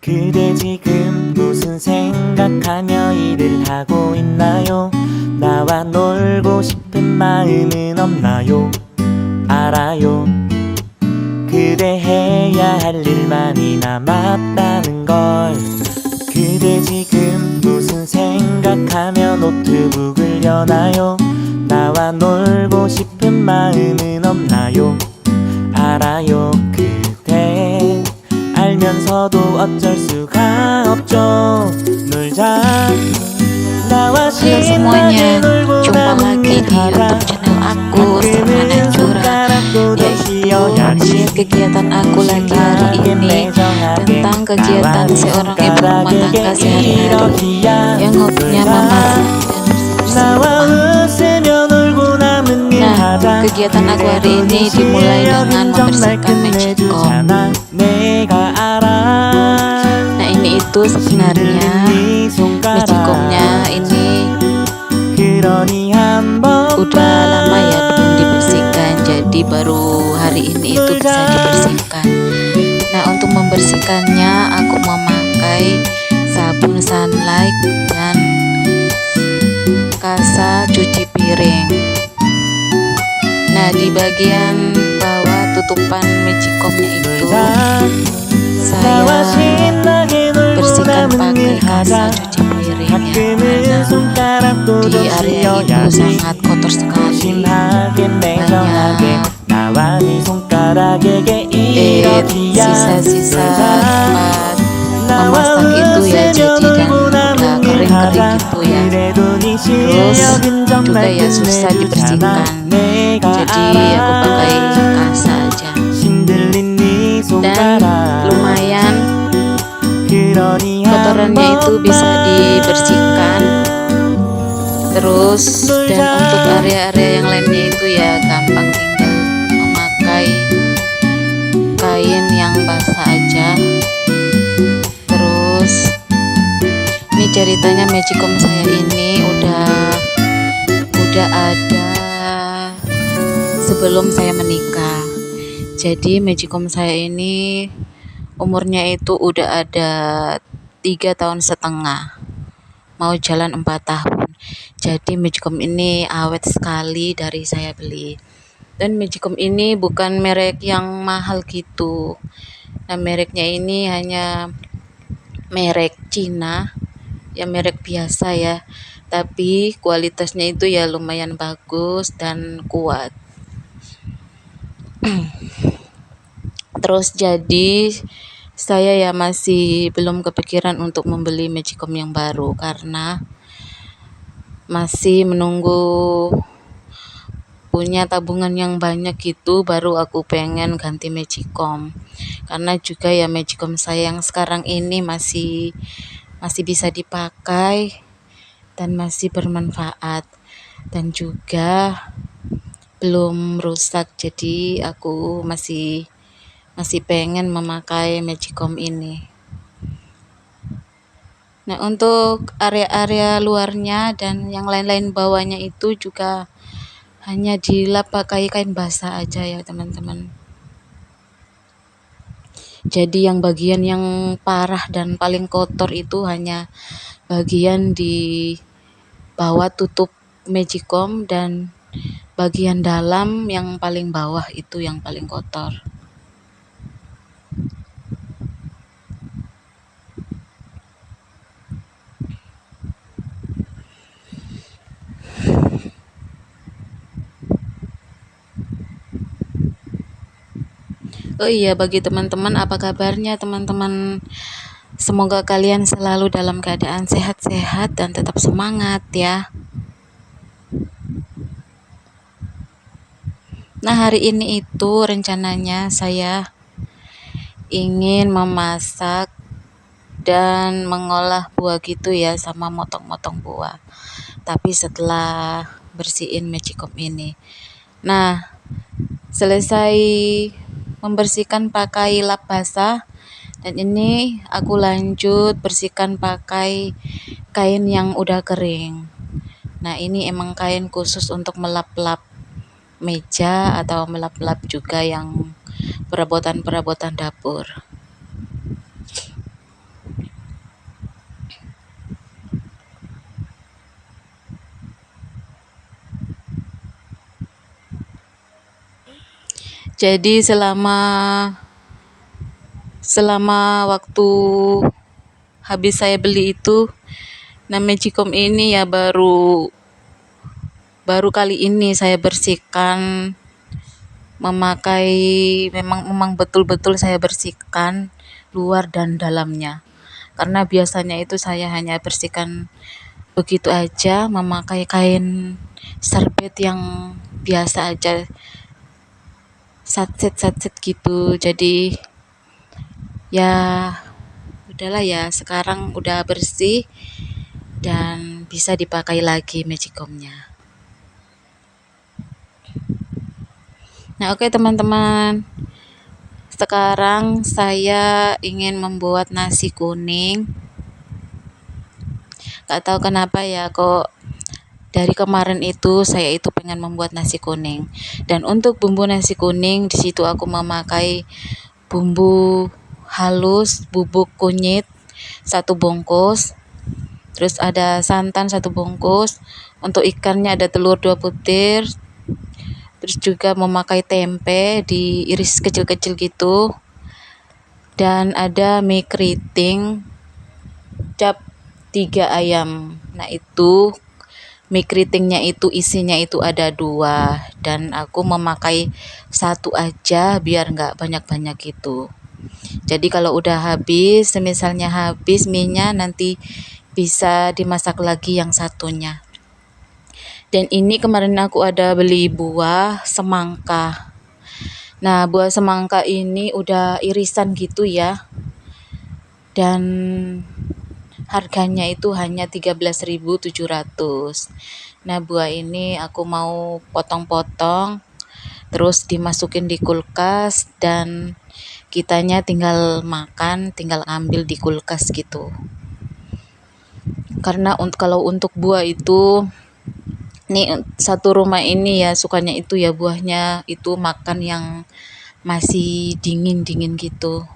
그대 지금 무슨 생각하며 일을 하고 있나요? 나와 놀고 싶은 마음은 없나요? 알아요. 그대 해야 할 일 많이 남았다는 걸. 그대 지금 무슨 생각하며 노트북을 여나요? 나와 놀고 싶은 마음은 없나요? 알아요. 그대 알면서도 어쩔 수가 없죠. 놀자. 나와 Halo 신나게 semuanya, 놀고 jumpa 남은 lagi di 일하라. YouTube channel aku Serna 가끔은 Najura, 손가락도 더 yaitu 쉬어야지. share kegiatan aku lagi hari ini tentang kegiatan seorang ibu rumah tangga sehari-hari yang hobinya memasak dan bersih-bersih 나와 rumah. 웃으며 놀고 남은 일 Nah, 하자. kegiatan aku hari ini dimulai dengan membersihkan magicom. 내가 알아. Nah, ini itu sebenarnya magicomnya ini 그러니 한번 udah lama ya belum dibersihkan, jadi baru hari ini itu bisa dibersihkan. Nah, untuk membersihkannya aku memakai sabun sunlight dan kasa cuci piring. Nah, di bagian bawah tutupan magicomnya itu saya bersihkan pakai kasa cuci piring ya, karena di area itu sangat kotor sekali, banyak sisa-sisa tempat memasak itu ya, jadi dan udah kering-kering gitu ya, terus juga ya susah dibersihkan, jadi aku pakai kasa aja dan lumayan kotorannya itu bisa dibersihkan. Terus dan untuk area-area yang lainnya itu ya gampang, tinggal memakai kain yang basah aja. Terus ini ceritanya magicom saya ini udah ada sebelum saya menikah. Jadi magicom saya ini umurnya itu udah ada 3,5 tahun, mau jalan 4 tahun. Jadi magicom ini awet sekali dari saya beli. Dan magicom ini bukan merek yang mahal gitu. Nah, mereknya ini hanya merek Cina, ya merek biasa ya. Tapi kualitasnya itu ya lumayan bagus dan kuat. Terus jadi saya ya masih belum kepikiran untuk membeli magicom yang baru karena masih menunggu punya tabungan yang banyak gitu, baru aku pengen ganti magicom. Karena juga ya magicom saya yang sekarang ini masih bisa dipakai dan masih bermanfaat dan juga belum rusak, jadi aku masih pengen memakai magicom ini. Nah, untuk area-area luarnya dan yang lain-lain bawahnya itu juga hanya dilap pakai kain basah aja ya teman-teman. Jadi yang bagian yang parah dan paling kotor itu hanya bagian di bawah tutup magicom dan bagian dalam yang paling bawah itu yang paling kotor. Oh iya, bagi teman-teman, apa kabarnya teman-teman? Semoga kalian selalu dalam keadaan sehat-sehat dan tetap semangat ya. Nah, hari ini itu rencananya saya ingin memasak dan mengolah buah gitu ya, sama motong-motong buah. Tapi setelah bersihin magicom ini. Nah, selesai membersihkan pakai lap basah dan ini aku lanjut bersihkan pakai kain yang udah kering. Nah, ini emang kain khusus untuk melap-lap meja atau melap-lap juga yang perabotan-perabotan dapur. Jadi selama waktu habis saya beli itu, nah Magicom ini ya baru kali ini saya bersihkan, memakai, memang betul-betul saya bersihkan luar dan dalamnya. Karena biasanya itu saya hanya bersihkan begitu aja, memakai kain serbet yang biasa aja, satset gitu. Jadi ya udahlah ya, sekarang udah bersih dan bisa dipakai lagi Magicomnya. Nah oke teman-teman, sekarang saya ingin membuat nasi kuning. Gak tahu kenapa ya, kok dari kemarin itu saya itu pengen membuat nasi kuning. Dan untuk bumbu nasi kuning, di situ aku memakai bumbu halus, bubuk kunyit 1 bungkus, terus ada santan 1 bungkus, untuk ikannya ada telur 2 butir, terus juga memakai tempe diiris kecil-kecil gitu, dan ada mie keriting cap 3 ayam. Nah itu mie keritingnya itu isinya itu ada 2, dan aku memakai 1 aja biar nggak banyak-banyak gitu. Jadi kalau udah habis, misalnya habis mie-nya, nanti bisa dimasak lagi yang satunya. Dan ini kemarin aku ada beli buah semangka. Nah buah semangka ini udah irisan gitu ya, dan harganya itu hanya 13.700. Nah buah ini aku mau potong-potong, terus dimasukin di kulkas, dan kitanya tinggal makan, tinggal ambil di kulkas gitu. Karena kalau untuk buah itu, nih satu rumah ini ya sukanya itu ya buahnya itu makan yang masih dingin-dingin gitu.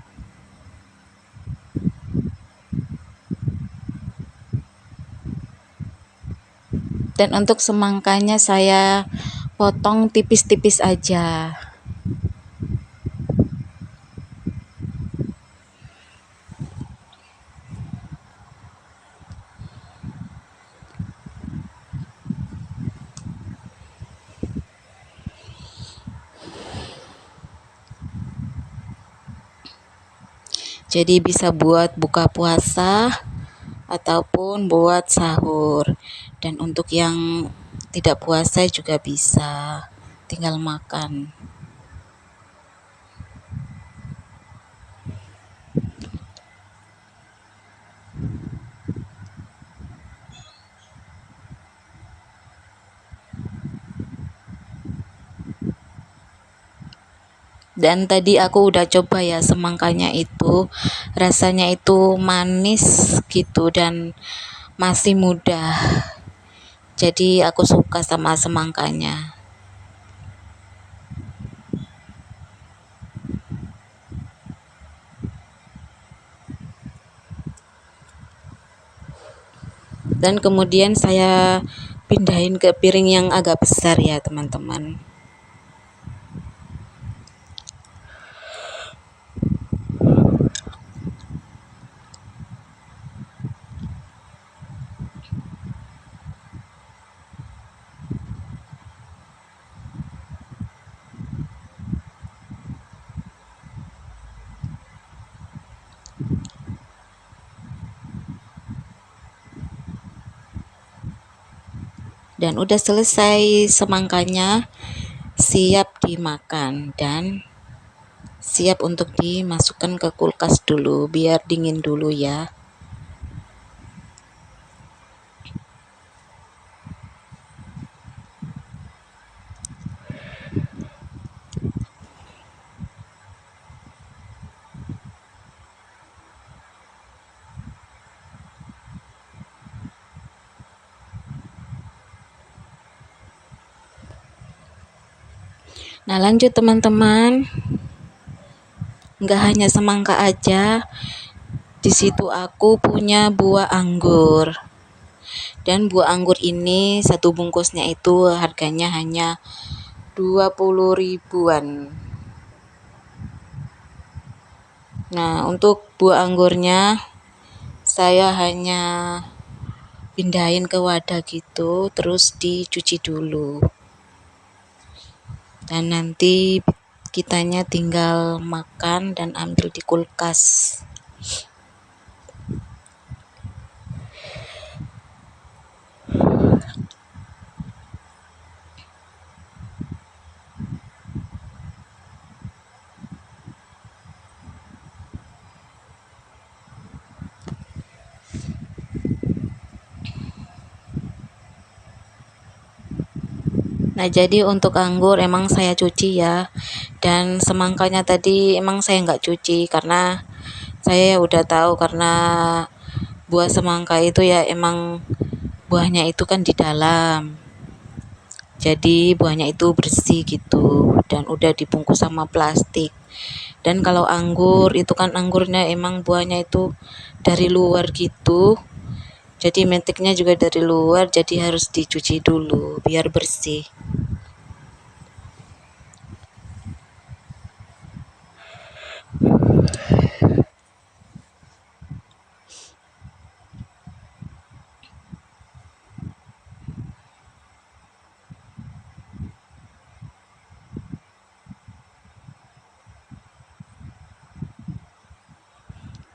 Dan untuk semangkanya saya potong tipis-tipis aja. Jadi bisa buat buka puasa ataupun buat sahur. Dan untuk yang tidak puasa juga bisa, tinggal makan. Dan tadi aku udah coba ya semangkanya itu, rasanya itu manis gitu dan masih mudah. Jadi aku suka sama semangkanya. Dan kemudian saya pindahin ke piring yang agak besar ya teman-teman. Dan udah selesai semangkanya, siap dimakan dan siap untuk dimasukkan ke kulkas dulu biar dingin dulu ya. Nah lanjut teman-teman, nggak hanya semangka aja, di situ aku punya buah anggur. Dan buah anggur ini 1 bungkusnya itu harganya hanya 20 ribuan. Nah, untuk buah anggurnya saya hanya pindahin ke wadah gitu, terus dicuci dulu. Dan nanti kitanya tinggal makan dan ambil di kulkas. Nah, jadi untuk anggur emang saya cuci ya, dan semangkanya tadi emang saya nggak cuci karena saya udah tahu karena buah semangka itu ya emang buahnya itu kan di dalam, jadi buahnya itu bersih gitu dan udah dibungkus sama plastik. Dan kalau anggur itu kan anggurnya emang buahnya itu dari luar gitu, jadi metiknya juga dari luar, jadi harus dicuci dulu biar bersih.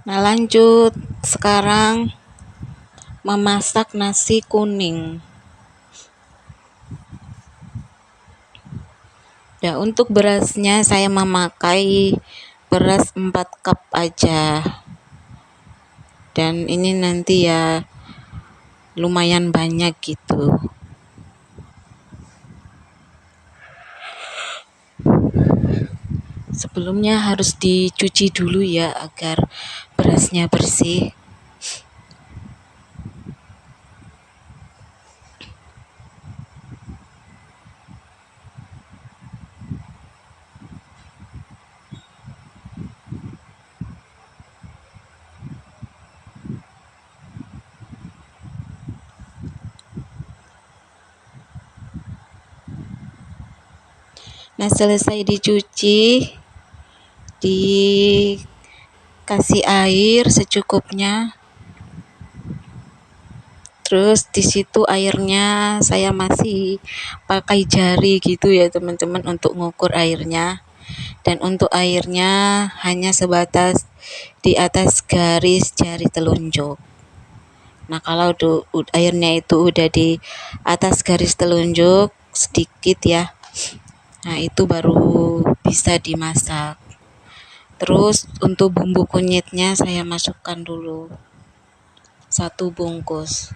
Nah, lanjut sekarang memasak nasi kuning. Nah, untuk berasnya saya memakai beras 4 cup aja. Dan ini nanti ya lumayan banyak gitu. Sebelumnya harus dicuci dulu ya agar berasnya bersih. Nah, selesai dicuci, dikasih air secukupnya. Terus di situ airnya saya masih pakai jari gitu ya teman-teman untuk ngukur airnya. Dan untuk airnya hanya sebatas di atas garis jari telunjuk. Nah, kalau airnya itu udah di atas garis telunjuk sedikit ya, nah itu baru bisa dimasak. Terus untuk bumbu kunyitnya saya masukkan dulu 1 bungkus.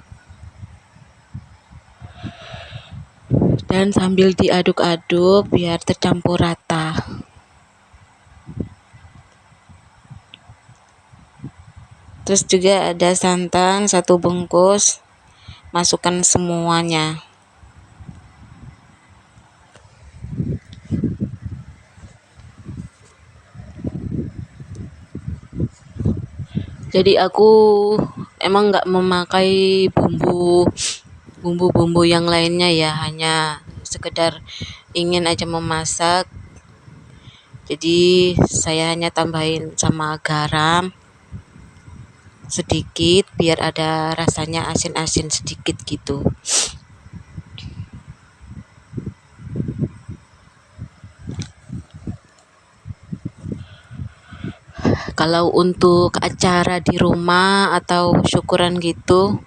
Dan sambil diaduk-aduk biar tercampur rata. Terus juga ada santan 1 bungkus, masukkan semuanya. Jadi aku emang nggak memakai bumbu-bumbu yang lainnya ya, hanya sekedar ingin aja memasak. Jadi saya hanya tambahin sama garam sedikit biar ada rasanya asin-asin sedikit gitu. Kalau untuk acara di rumah atau syukuran gitu,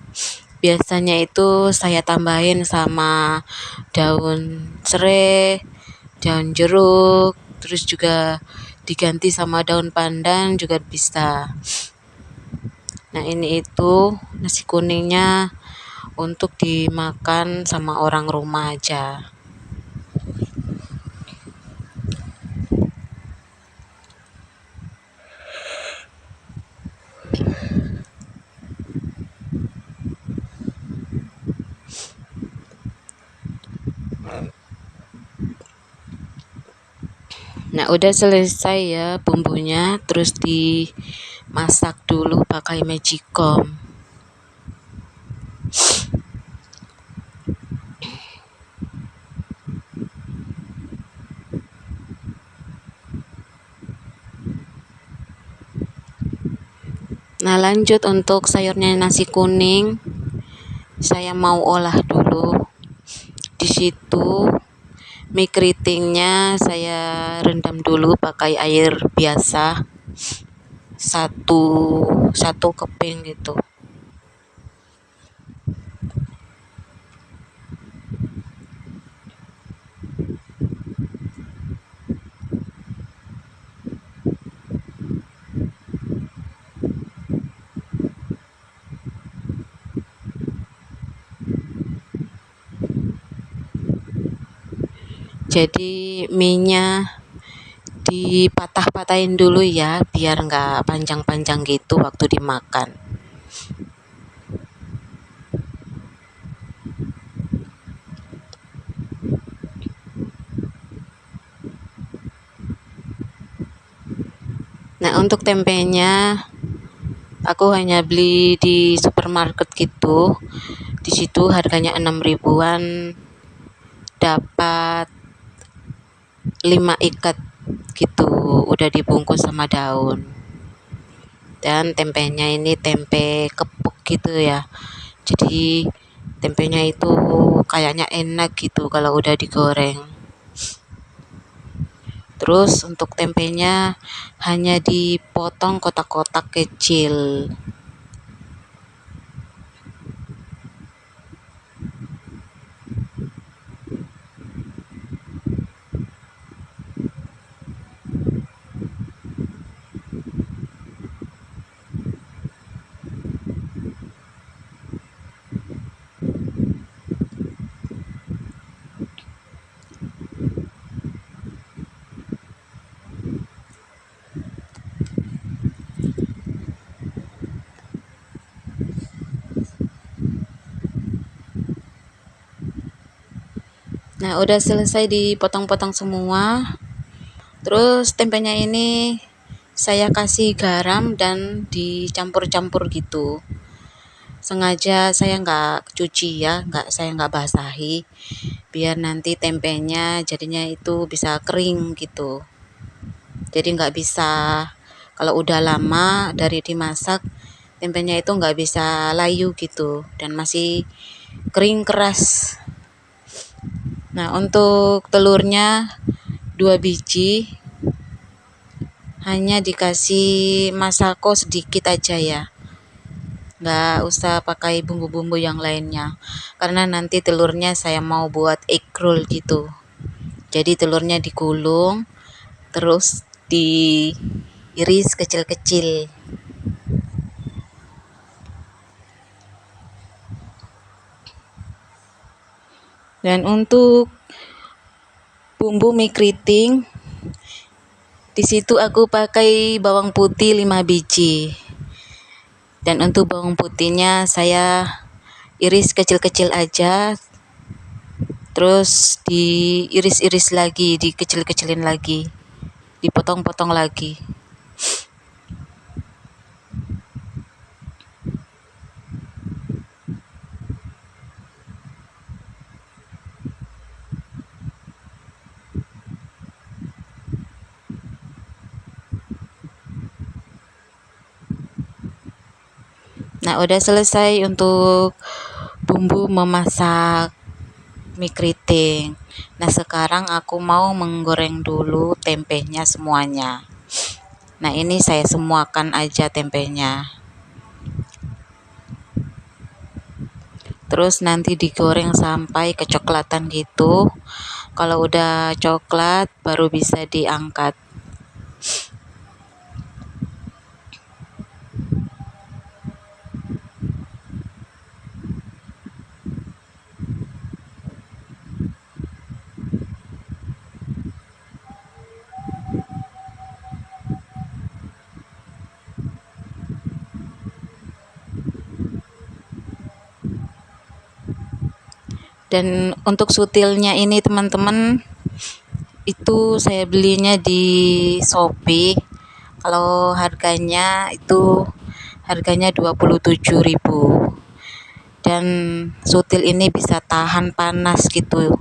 biasanya itu saya tambahin sama daun serai, daun jeruk, terus juga diganti sama daun pandan juga bisa. Nah, ini itu nasi kuningnya untuk dimakan sama orang rumah aja. Nah, udah selesai ya bumbunya, terus dimasak dulu pakai magicom. Nah, lanjut untuk sayurnya nasi kuning, saya mau olah dulu. Di situ mie keritingnya saya rendam dulu pakai air biasa, satu satu keping gitu. Jadi minyak dipatah-patahin dulu ya, biar nggak panjang-panjang gitu waktu dimakan. Nah, untuk tempenya aku hanya beli di supermarket gitu. Di situ harganya 6 ribuan, dapat 5 ikat gitu, udah dibungkus sama daun. Dan tempenya ini tempe kepuk gitu ya. Jadi tempenya itu kayaknya enak gitu kalau udah digoreng. Terus untuk tempenya hanya dipotong kotak-kotak kecil. Nah, udah selesai dipotong-potong semua. Terus tempenya ini saya kasih garam dan dicampur-campur gitu. Sengaja saya nggak cuci ya, saya nggak basahi, biar nanti tempenya jadinya itu bisa kering gitu. Jadi nggak bisa, kalau udah lama dari dimasak, tempenya itu nggak bisa layu gitu dan masih kering keras. Nah, untuk telurnya 2 biji, hanya dikasih masako sedikit aja ya, nggak usah pakai bumbu-bumbu yang lainnya, karena nanti telurnya saya mau buat egg roll gitu. Jadi telurnya digulung, terus diiris kecil-kecil. Dan untuk bumbu mie keriting, di situ aku pakai bawang putih 5 biji. Dan untuk bawang putihnya saya iris kecil-kecil aja, terus diiris-iris lagi, dikecil-kecilin lagi, dipotong-potong lagi. Nah, udah selesai untuk bumbu memasak mie keriting. Nah, sekarang aku mau menggoreng dulu tempenya semuanya. Nah, ini saya semuakan aja tempenya. Terus nanti digoreng sampai kecoklatan gitu. Kalau udah coklat baru bisa diangkat. Dan untuk sutilnya ini teman-teman, itu saya belinya di Shopee. Kalau harganya 27.000. Dan sutil ini bisa tahan panas gitu.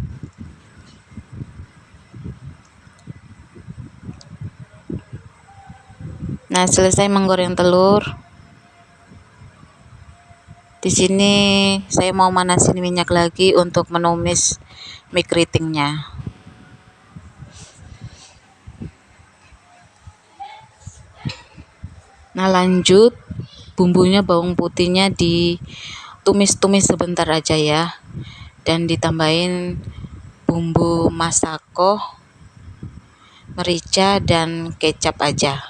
Nah, selesai menggoreng telur, Di sini saya mau manasin minyak lagi untuk menumis mie keritingnya. Nah, lanjut bumbunya, bawang putihnya ditumis-tumis sebentar aja ya, dan ditambahin bumbu masako, merica, dan kecap aja.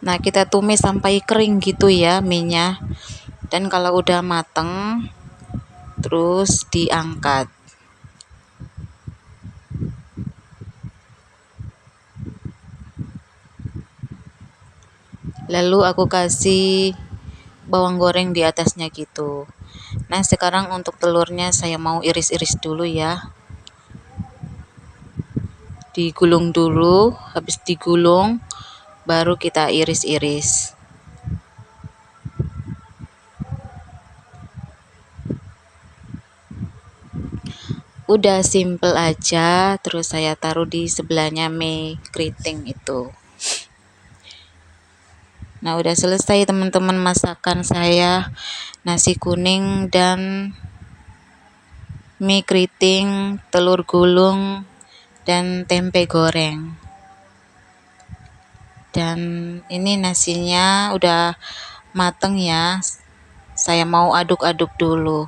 Nah, kita tumis sampai kering gitu ya minyak. Dan kalau udah mateng, terus diangkat. Lalu aku kasih bawang goreng di atasnya gitu. Nah, sekarang untuk telurnya saya mau iris-iris dulu ya. Digulung dulu, habis digulung baru kita iris-iris. Udah simple aja, terus saya taruh di sebelahnya mie keriting itu. Nah, udah selesai teman-teman masakan saya, nasi kuning dan mie keriting, telur gulung, dan tempe goreng. Dan ini nasinya udah mateng ya, saya mau aduk-aduk dulu.